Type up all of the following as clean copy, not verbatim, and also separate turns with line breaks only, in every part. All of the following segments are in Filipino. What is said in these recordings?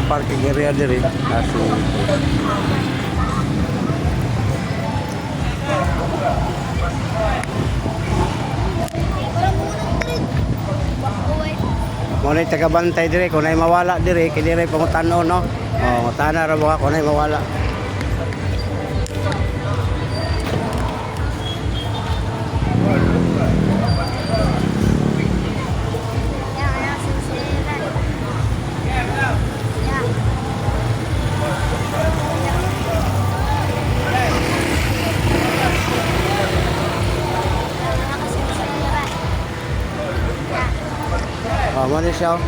mga parking area diri. Kasi Muna'y tagabantay dire, kung na'y mawala dire, kaya dire pangutanon, no? O, tana ra ba kung na'y mawala. O, muna siya.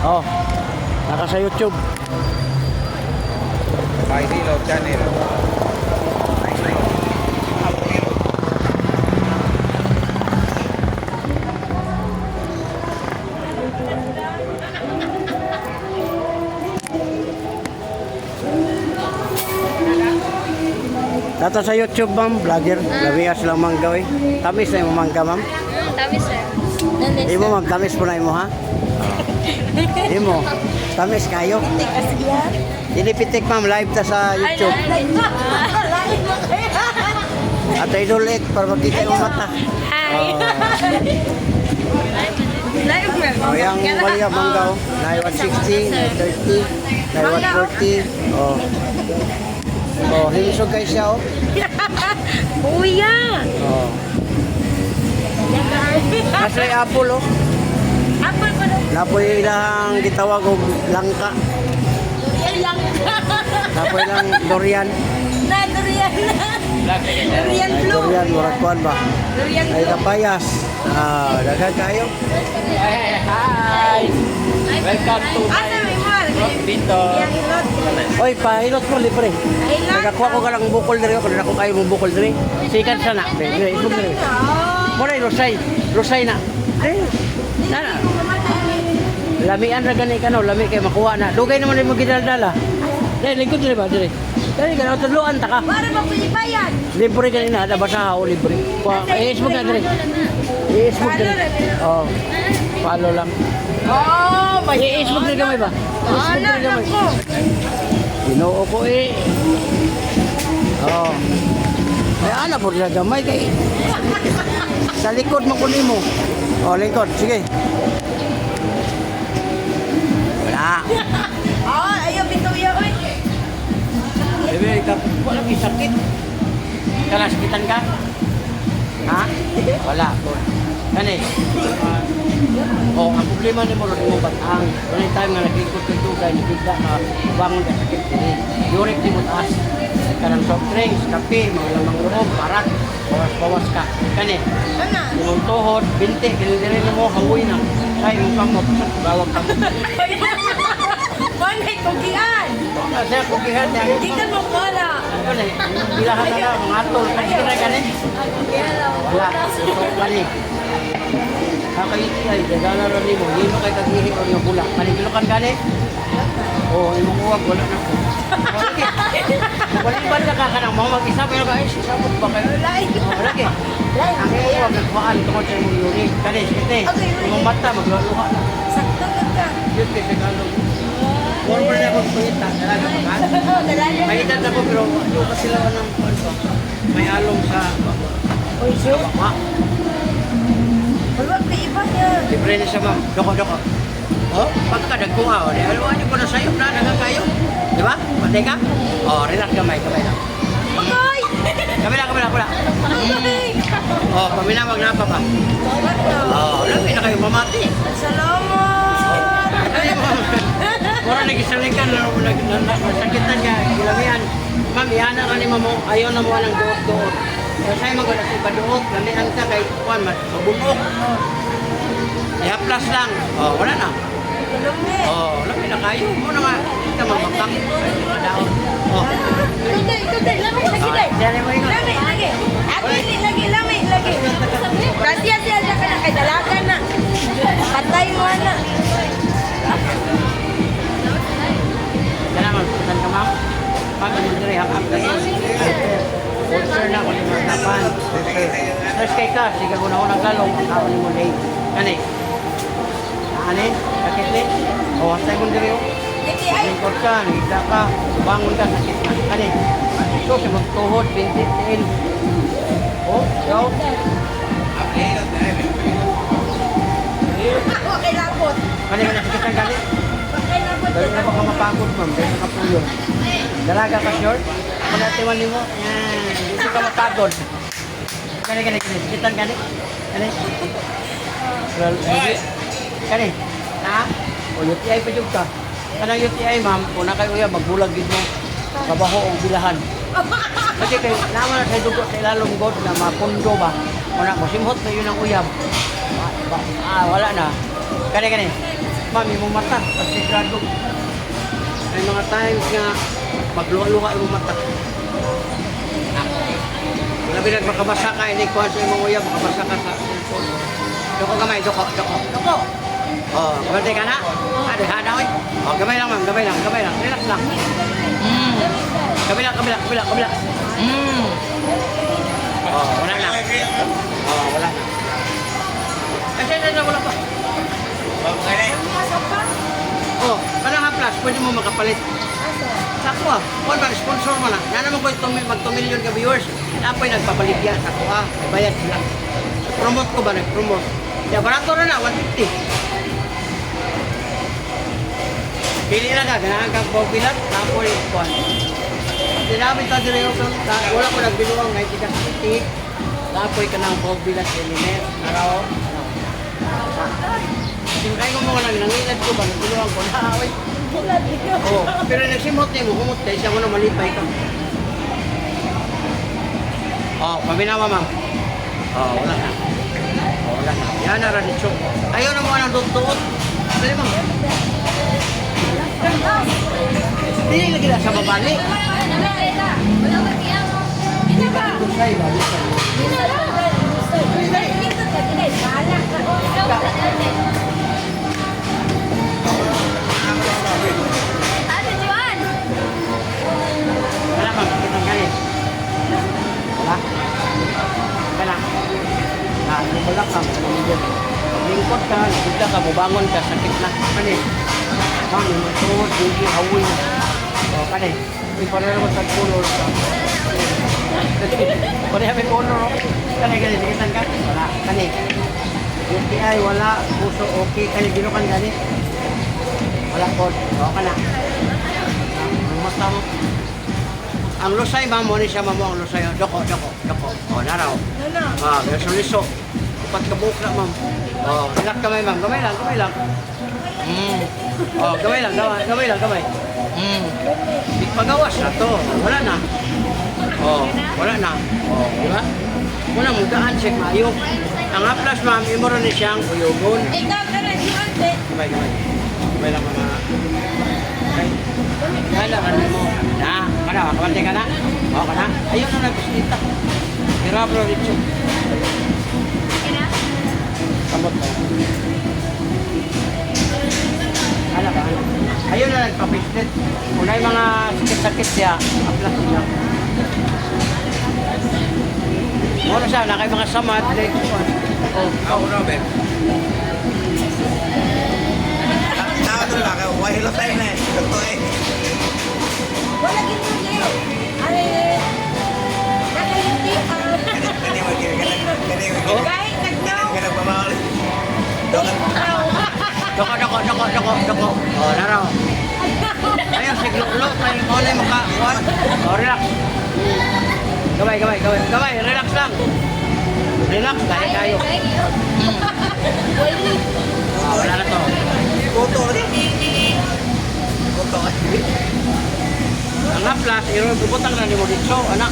Oh, naka sa YouTube.
Paisilo channel.
Tato sa YouTube, ma'am, vlogger. Lamias lang mangga, eh. Tamis na yung mangga, ma'am.
Tamis, sir.
Di mo, ma'am, tamis po na mo, ha? Di mo, tamis kayo. Inipitik, ma'am, live ta sa YouTube. At inulit para makita yung mata.
Hi. Live mo.
Oh, yung maliya mangga, oh. Nai 160, Nai 30, Nai 140. Oh. Oh, hilisog guys siya, oh.
Kuya.
Oh. Nasa apple, oh.
Apple pa daw.
Napoy ilang gitawag og langka.
Lang.
Napoy lang durian.
Na, durian na. Durian
Ay,
flu.
durian, murag kuan ba?
Durian
Ay, kapayas. Ah, dagan kayo.
Hi! Welcome to
Asa may mahal?
dito.
Yang ilot.
Oy, pahilot mo libre.
Hilot.
Nagakuha ko ka lang bukol diri, kung ako kayo mong bukol diri. Sikat sana. Dire, isog diri. Mura rusay. Rusay na. Eh, nana. Lamian ra gani ka no, lami kay makuha na. Dugay naman mo gidala-dala. Dili lingkod diri ba diri. Dali ka tudloan ta ka.
Para magpilipayan.
Libre kanina ada basaha o libre. Kuha, isog na diri. Isog diri. Oh. Palo lang.
Oh,
Isog diri gamay ba? Isog diri gamay.
ko.
Ginoo ko eh. Oh. Ay, ana po nila gamay kay. Sa likod mo kunin mo. Oh, likod. Sige. Wala.
Oh, ayaw bituya oy.
Bebe, wala may sakit. Kalasakitan ka? Ha? Wala. Kani? Oh, ang problema ni mo rin mo batang. Anytime nga nag-ikot ng tugay, nakita ka, bangon ka sakit dili. Yurik di mo taas. Kanang soft drinks, kape, mga lamang loob, parat, bawas-bawas ka. Kani?
Ana.
Yung tuhod, binti, kiniliri mo, hangoy na. Ay, mong kamot, bawag kamot.
Manay kugian.
Kasi kukihan niya.
Di ka mo wala.
Ano eh, bilahan na lang, mga atol. Kasi ka na gani? Wala, ito gani. Kakaiti ay, dagala rin mo. Hindi mo kay kagihi o yung bula. Manigilokan gani? Oo, yung uwag, wala na po. Wala ka ka ng mga mag-isa, pero ka, ay, sisabot ba kayo? Lagi. Ang uwag, nagpaan, tungkol sa yung yurik. Kani, sige, yung mata, maglaluha na.
Sakto ka.
Yun kasi galong. Former na akong kuhita, talaga ba ka?
Dalaga.
May edad ako pero yung kasi lang ng ano, may along sa
Oy, sir.
baka.
Wala pa iba niya.
Libre na siya ma'am. Doko. Oh, pagka nagkuha, o, haluan niyo po na sa'yo na, nagang kayo. Di ba? Matay ka? Oh, relax kamay lang.
Oy!
Kamay lang. Oh, paminawag na pa ba? Oh, alam na kayo mamati.
Salamat!
Mura nagisalikan na nasakitan ka, ilamihan. Ma'am, ihana ka ni mamo, ayaw na mo ng duot-duot. Kaya sa'yo magwala sa iba duot, lamihan ka kay Juan, mabunok. I-plus lang. Oh, wala na. Oh, lami na kayo. Muna nga, hindi ka mamakak. Mga daon. Oh.
Ikuday, lami, lagi day.
Dali mo ingat.
Lami, lagi. Lami, lagi. Kasi siya ka na, kay dalaga na. Patay mo na.
Stress kay ka, sige ko na unang lalong, ang tao ni mo late. Kani? Ani? Sakit ni? O, hastay mo diri o.
Lagi ay.
Lingkod ka, nagigda ka, bangon ka, sakit na. Kani? Ito, si magtuhod, bintitin. O, ikaw?
Okay lang po.
Kani ka nasakit na gani?
Okay lang po.
Dahil na baka mapagod, ma'am. Dahil nakapuyo. Dalaga ka, short? Kung natiwan mo, yan. Hindi ka mapagod. Kani. Sakitan gani? Kani? Well, hindi. Kani? Ha? O, UTI pa dyan ka. Kanang UTI, ma'am, kung na kayo yan, magbulag din mo. Kabaho o bilahan. Kasi kayo, naman na sa dugo sa ilalong god na mapundo ba? Kung na, masimhot na yun ang uyab. Wala na. Kani. Ma'am, yung mata, at sigurado. May mga times nga, magluha-luha yung mata. Labi nagmakabasa ka, hindi kuhan sa imong uyab, makabasa ka sa cellphone. Doko gamay, doko. Oh, kabante ka na? Hana, oy. Oh, gamay lang, ma'am, gamay lang. Relax lang. Kabila. Oh, wala na. Ay, wala pa. Oh, parang haplas, pwede mo makapalit. Sako ah, kung ba, sponsor mo na. Yan naman ko mag-2 million ka viewers. Apoy nagpapalit yan. Sako ah, may bayad sila. Promote ko ba, nag-promote. Kaya barato na 150. Pili na ka, ganahan kang bobilat, tapoy, kuhan. Dinamit ka dire yung wala ko nagbinuang ngayon tika city. Tapoy ka ng bobilat, element, naraw. Kaya ko mga nangilad ko ba, nagbinuang ko na, away. Oh, pero nagsimot niya mo, humot ka, isang mo na malipay ka. Oh, pabinawa ma'am. Oh, wala na. Yan na, raditsyo. Ayaw na mo ka ng tutuot. Dali ma'am. Hindi lagi na sa babali. Kusay ba? Wala ma'am, kitang galit. Wala? Wala. Wala ka, lingkod ka, nagigda ka, bubangon ka, sakit na. Kani? Kani, magtuhod, hindi, hawi na. O, kani? May pareho mo sa color ka. Pareho may color, o. Kani, sakitan ka? Wala. Kani? UTI, wala. Puso, okay. Kani, ginukan gani? Wala po. O, kana? Ang mata mo. Ang lusay, ma'am, mo ni siya, ma'am, ang lusay. Doko. O, naraw. Liso. Upat ka buhok na, ma'am. O, relax kamay, ma'am. Gamay lang. O, gamay lang. Di pagawas na to. Wala na. O, di ba? Muna mo daan, check maayo. Ang haplas, ma'am, imuro ni siyang uyugon. Gamay lang, mga. Okay. Kaya lang mo. Kabante ka na? O, ka na? Ayun na nagbisita. Hirabro dito. Kamot ka. Ba? Ayun na nagpapislit. Kung na yung mga sakit-sakit siya, aplas niya. Muna siya, na kayo mga samad.
Ako, Robert. Tama ito lang, wahilo tayo na eh. Ito eh.
Wala gito. Nakayuti ang... Kahit nagnaw.
Doko. O, naraw. Ayun, siglo-lo. May maka. O, relax. Gamay. Relax lang. Relax, kayo. Wala na to.
Kuto.
Ang haplas, bubutang na ni mo dito, anak.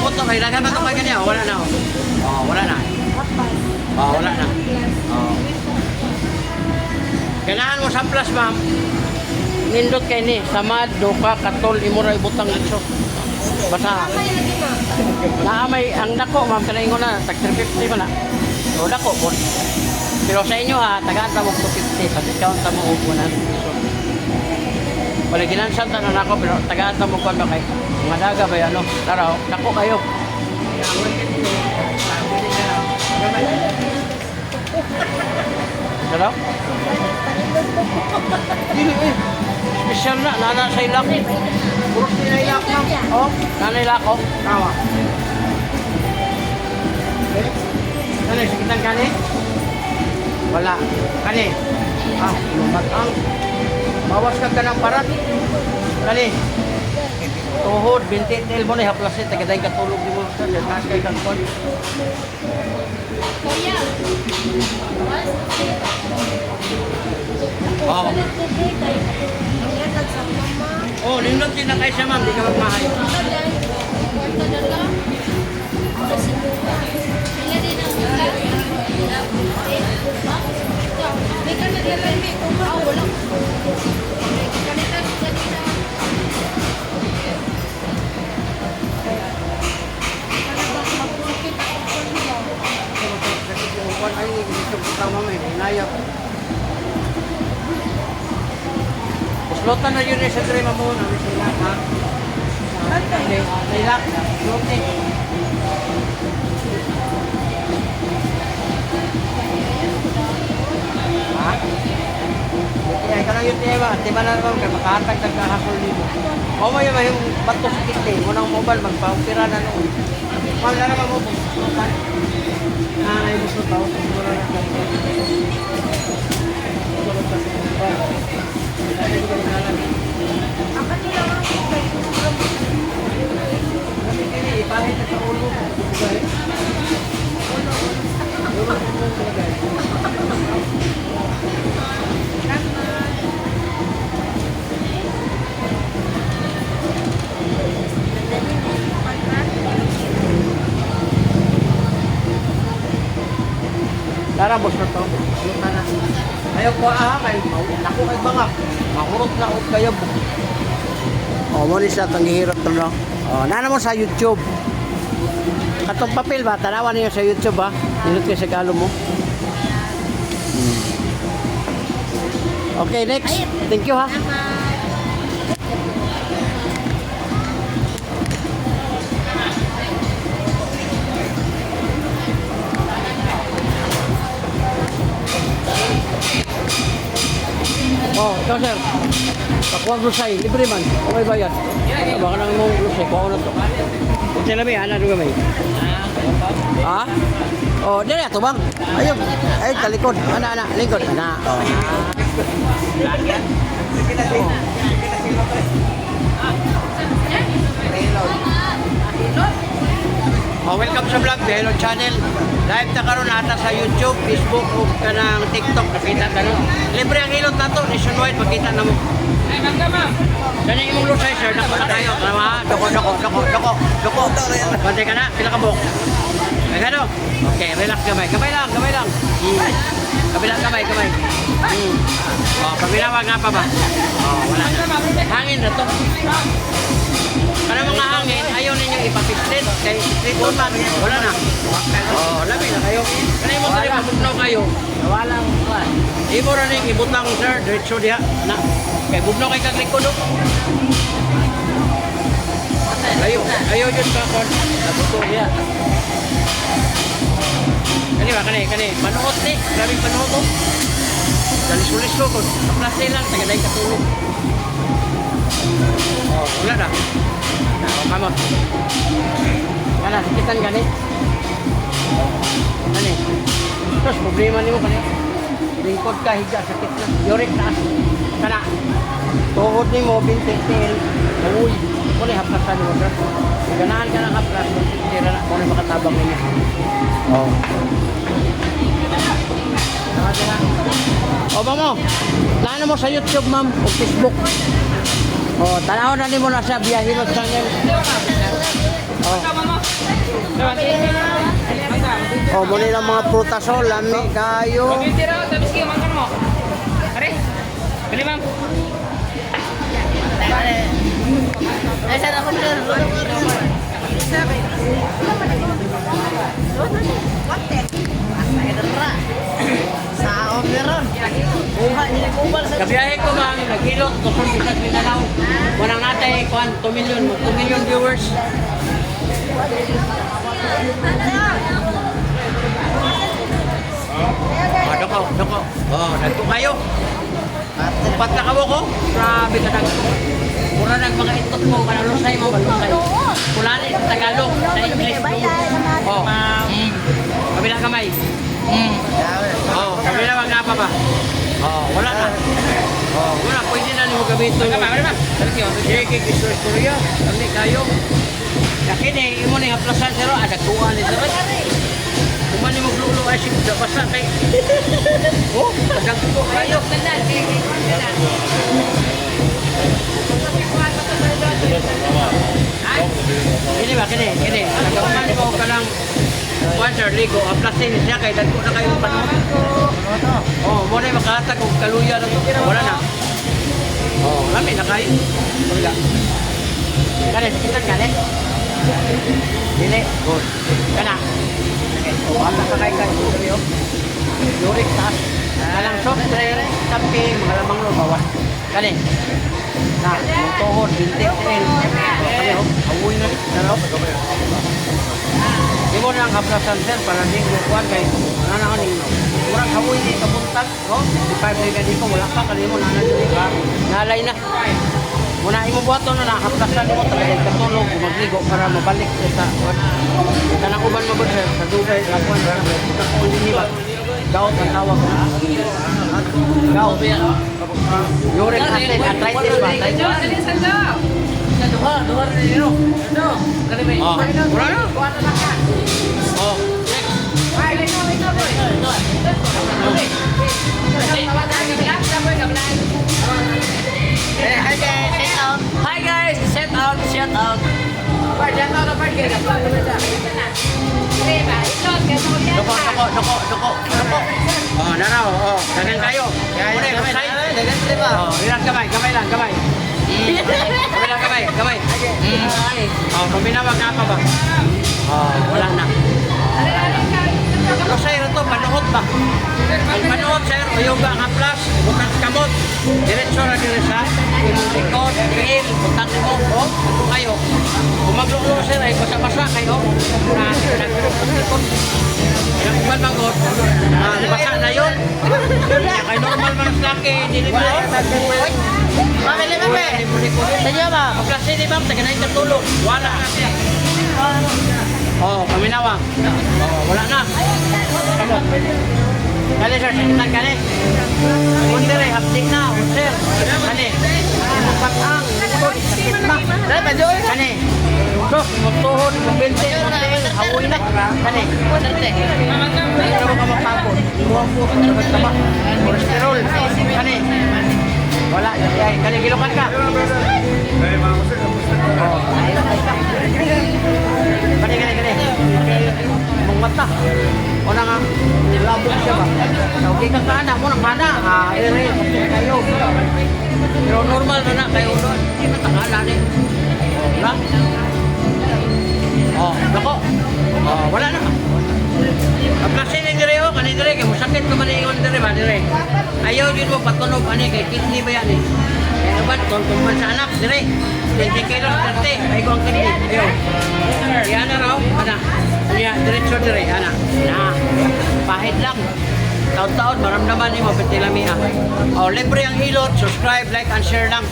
Puto, kay dagan ba ito kayo ganyan? Wala na. Wala na. Ganahan mo sa haplas, ma'am. Nindot kay ni, samad, doka, katol, imura, ibutang dito. Basta. Naamay, ang dako, ma'am, kanain ko na, tag 350 pa na. O, dako, po. Pero sa inyo ha, tagaan ta mo 250, pag-discount ta mo 100 pesos. Wala ginansan ta na ako, pero tagaan ta mo kung ba kay Mga daga ba yan, ano? Tara, oh, dako kayo. Tara. Dili eh. Special na, nana sa ilak. Puro sinailak na. Oh, nana ilak, oh. Tawa. Okay. Kani, sakitan kani? Wala. Kani? Ah, lumatang. Bawas ka ng parat. Kani? Tuhod, binti, tail mo na haplasin. Tagaday katulog di mo. Taas kay kagpon. Oh. Oh, nindot din na kayo siya, ma'am. Di ka magmahay. Ay, gusto ko tama mo, hinayap. Puslotan na yun sa drema mo, namin sila, ha? Nailak, slotin. Ha? Ay, ka lang yun tiya ba? Tiba na naman, kaya makahatag nagkahasol dito. O mo yung bato sa kiti, munang mobile, magpa-upira na noon. Mahal na naman mo, puslotan. Ay, gusto tao, siguro na ipahit na sa ulo. Tara, boss na to. Luta na. Ayaw ko kay naku kay bangak. Mahurot na og kayo. Oh, mo ni sa tanghirap to no. Oh, nana mo sa YouTube. Katong papel ba tanawan niyo sa YouTube ba? Nindot kay sa galo mo. Okay, next. Thank you ha. Oh, ikaw sir. Pakuha grusay, libre man. Okay bayad. Baka nang mong grusay, kuha ko na to. Kung sila may, ana doon kami. Ha? Oh, dili ato bang? Ayun. Ay, talikod. Ana, lingkod. Ana. Oh. Oh, welcome sa vlog, Hello Channel. Live na karon ata sa YouTube, Facebook, o kanang TikTok, nakita ka no. Libre ang hilot na to, nationwide, makita na mo. Ay, nangga ma'am. Sana imong lusay, sir, dako na kayo. Tama, doko. Bantay ka na, pila ka buhok. Ay, gano? Okay, relax kamay. Kamay lang. Kabilang kamay. Oh, kabilang nga pa ba? Oh, wala na. Hangin na to. Para mga hangin, ayaw ninyo ipapislit. Kay street food man, wala na. Oh, labi na kayo. Kanay mo tayo mabugnaw kayo. Walang kuwan. Imo ra ning ibutang sir, diretso diha na. Kay bugnaw kay kag likod. Ayaw jud ka kon. Nabuto diha. Kani, panuot ni, grabing panuot ko. Dalis-ulis ko, kaplasay lang, tagaday katulog. Oh, wala na. Oh, kamot. Kana, sakitan gani. Kani. Terus, problema ni mo kani. Lingkod ka, higa, sakit na. Yorik taas. Kana. Tuhod ni mo, bintik-til. Uy, kung haplasan mo, sir. Ganahan ka ng haplas, tira na, kung makatabang ninyo. Oh. O ba mo? Plano mo sa YouTube, ma'am, o Facebook. O, tanaw na mo na sa Biyahilot Channel. O, muli lang mga prutas o, lami kayo.
Bili, ma'am.
Ay, sana ako na. Sa ako meron. Kuha, hindi kubal sa
Kabiyahe ko ba, naghilot, kusong bisag Mindanao. Walang natay, 2 million, 2 million viewers. Doko. Nagko kayo. Upat na kawo ko. Grabe ka nagko. Mura nag mga itot mo, kanalusay mo, balusay. Kulani sa Tagalog, sa English. Kabila kamay. Kabila wag na pa ba? Wala na. Wala, pwede na mo gamitin. Sige, istorya. Kami kayo. Yakin eh, imo ni haplasan siro, ada kuha ni siro. Kuman ni mo glulo ay sig basa kay. Kadang ko kayo. Ini ba kini? Nagaman mo ka lang water ligo, haplasin siya kay dagko na kayo panahon. Mo na makahatag og kaluya na to. Wala na. Kami na kayo. Wala. Kani kita kani. Dili. Good. Kana. Wala ka kay yo. Yurik ta. Kalang soft drink, kape, mga lamang lo bawas. Kani. Na, tuhod, bintik din. Kani ho, awoy na dalaw. Di mo nang haplasan sir para di mo kuan kay ana ni murag awoy ni kabuntag, no? Di pa di ko wala pa kanimo na dili ka. Nalay na. Muna imo buhaton na haplasan mo talaga katulog magligo para mabalik sa kanang uban mabud sa dugay lakuan ra ko dinhi ba gaw ang tawag gaw yore kasi arthritis ba duha rin kani wala na
Hi guys, set out.
Doko. Naraw. Dagan kayo. Muna, masay. Ilang kamay lang. Kamay. Paminawag na pa ba? Wala na. Pero sir, ito, panuhot ba? Ang panuhot, sir, yoga nga plus, butang kamot. Diretso na din sa ikot, grill, butang mo. Ito kayo. Kung maglulo, sir, ay basa-basa kayo. Ilang iban magot, basa na yun. Kaya normal man sa laki, dili ba?
Mamili kami. Sadya ba?
Kasi di ba, taga na yung katulog. Wala. Paminawang. Wala na. Kali sir, sikitan kali. Mundir ay hapdik na. Sir, kali. Patang. Sakit na. Kali. Sos, mutuhod, mubinte, mutil, hawoy na. Kali. Ano ka magpapon? Ibuang po ka na taba. Cholesterol. Kali. Wala. Kali, gilukan ka. Kani. Mong mata. O na nga, labog siya ba? Okay kang kaana mo ng kana. Ere, kayo. Pero normal na na kayo doon. Hindi na takala ni. Wala. Nako. Wala na. Kaplasin ni dire o, kani dire. Kaya musakit ko maniingon dire ba dire. Ayaw din mo patunog ani kay kidney ba yan eh. Kaya naman, kung sa anak dire. 20 kilos, 30. Ay ko ang kidney. Ayaw. Yan na raw. Ana. Diretso dire. Ana. Pahit lang. Taon-taon, maramdaman niyo mapitilami libre ang hilot. Subscribe, like, and share lang.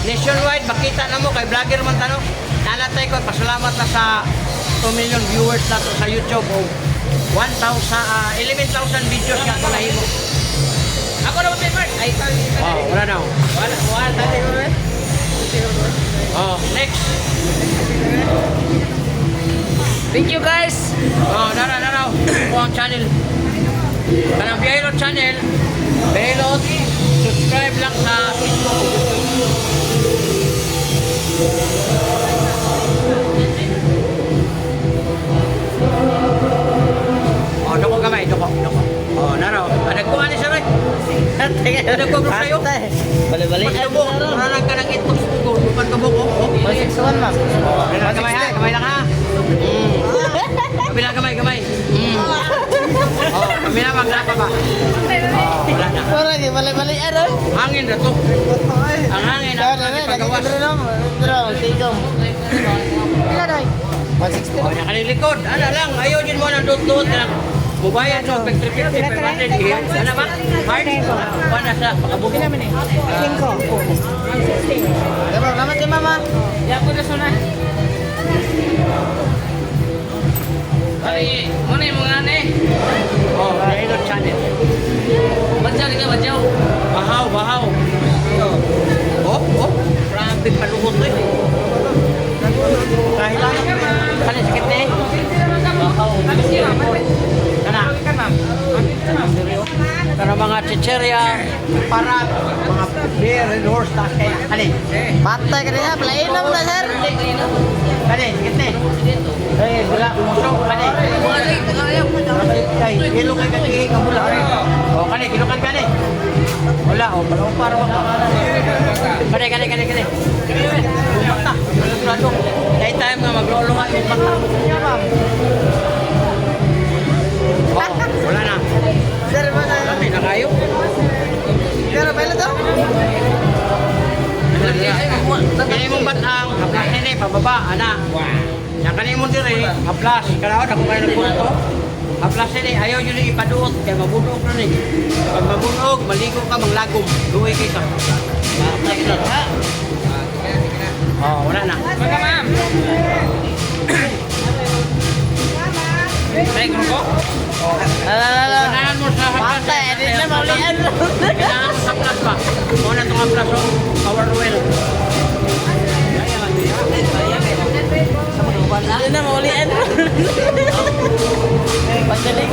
Nationwide, makita na mo kay vlogger man tanong. Nanatay ko, pasalamat na sa 2 million viewers na to sa YouTube. 11,000 videos nga ito nahimo. Ako na mag-favorite. Wala na. Wala. Next.
Thank you guys.
Naraw. Ito ang channel. Kanang Biailot channel. Biailot. Subscribe lang sa Facebook. Doko kamay. Naraw. Nagkuha ni siya rin. Nagkuha ko sa'yo.
Bali-bali.
Marang ka ng itok. Bukan ka buko.
161 ma'am.
Kamay lang ha. Kamay. Kamay na, wag na pa ba? Wala na.
balik-balik ano?
Hangin na to. Ang hangin na
Dahil na,
pagawas.
tigong. Ila doy. 160.
Oh, nakalilikod. Ano lang, ayaw din mo ng dut-dut. Mubayan mo, pag-trip-trip, ano ba? Hard? Paano sa pakabukin naman eh?
160. Salamat kay mama.
Yan ko na sunay.
Ay, muna yung mga ane.
Oh, Railroad Channel.
Badyaw, di ka badyaw.
Bahaw, bahaw. Oh. Grabe paluhot eh. Kahit lang. Kali sakit eh. Bahaw. Kana mga chicherya, parat, mga beer and horse taas kaya. Kali.
Patay ka niya, palain na muna sir.
Kali, sakit eh. Eh, wala, umusok. Kali. Kali, kilo kay kati, kabula. Oh, kali, kilokan kali. Wala, oh, pala para ba? Kali. Bumata. Sigurado. Dahil tayo mga maglolo nga yung bata. Oh, wala na.
Sir, mana?
Dati na kayo.
Pero pala to?
Kani mong batang, haplas nini, pababa, ana. Yan kani mong dire, haplas. Kalawan ako kayo nagpunto. Haplas nini, ayaw nyo nang ipaduot, kaya mabunog na ni. Pag mabunog, maligo ka, manglagom. Luwi kay ka. Haplas na. Oh, wala na.
Baka ma'am.
Ay, ko. Kailangan mo sa haplas.
Patay, edit na maulian.
Kailangan mo sa haplas ba? Muna itong haplas, oh. Power oil.
Edit na maulian. Pagdaling.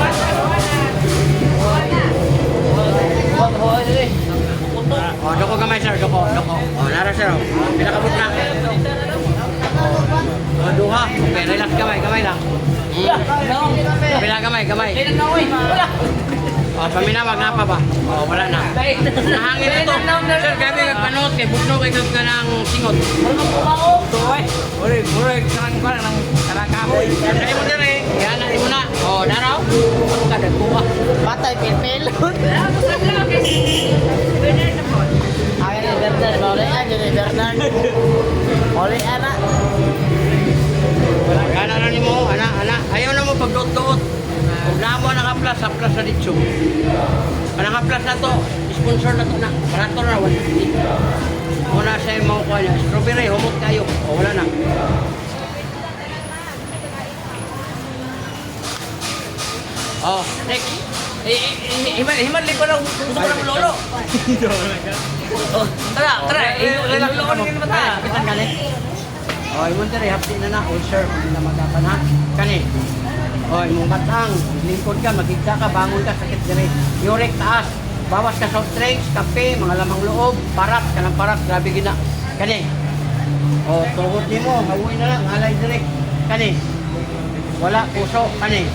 Oh, doko gamay sir, doko. Oh, nara sir. Oh. Pinakabot na. Oh, duha. Okay, relax gamay lang. Pila gamay. Oh, paminawag na pa ba? Oh, wala na. Nahangin ito. Sir, gabi nagpanot kay bukno kay kag kanang singot. Ore, sarang ba nang kalakahoy. Dali mo dire. Yan na mo na. Oh, naraw. Kada kuha.
Patay, pil-pil. Ay, ni Bernard, maulian, ni Bernard. Maulian na.
Gana na nimo, ana. Ayaw na mo pagdot-dot. Kung namo nakaplas, haplas na dito. Kanang haplas na to, sponsor na to na. Barato na, 150. Muna sa yung mga kuha niya. Strawberry, humot kayo. O, wala na. Oh, next.
Himali ko lang gusto ko ng lolo. Tara. Relax ko na naman tayo.
Kapitan kani. Oh, imong dire hapdi na na all sir, hindi na magapan ha. Kani. Oh, imong batang, lingkod ka, magigda ka, bangon ka, sakit dire. Yurek taas. Bawas ka soft drinks, kape, mga lamang loob, parat, kanang parat, grabe gina. Kani. Oh, tuhod nimo, hawoy na lang, alay dire. Kani. Wala puso, kani.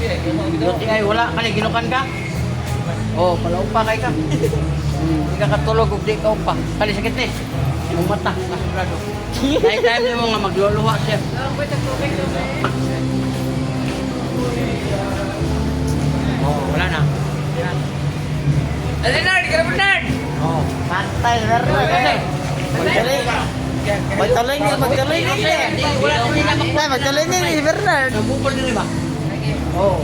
Duti ay wala, kani ginukan ka. Oh, palaupa kay ka. Hindi ka katulog ug di ka upa. Kani sakit ni. Imong mata, kasigurado. Dahil time nimo nga magluluwa siya. Oh, wala na.
Bernard, di ka na Bernard.
Oh.
Patay, Bernard. Magtuloy ni. Magtuloy ni Bernard.
Nabukol din ba? Oh.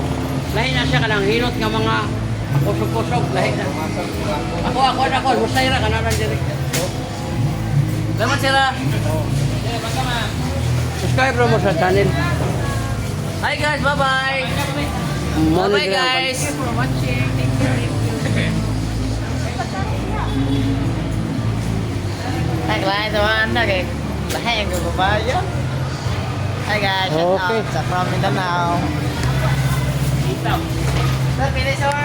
Lahi na siya kanang hilot nga mga kusog-kusog, lahi na. Ako, musayra ka na lang diri.
Salamat sila.
Subscribe mo sa channel.
Hi guys, bye-bye. Bye-bye guys.
Thank you for watching. Thank you.
Tagline sa mga anak eh. Lahing ko ba yun? Hi guys, shout
Okay.
out sa from Mindanao. Sir, finish sir.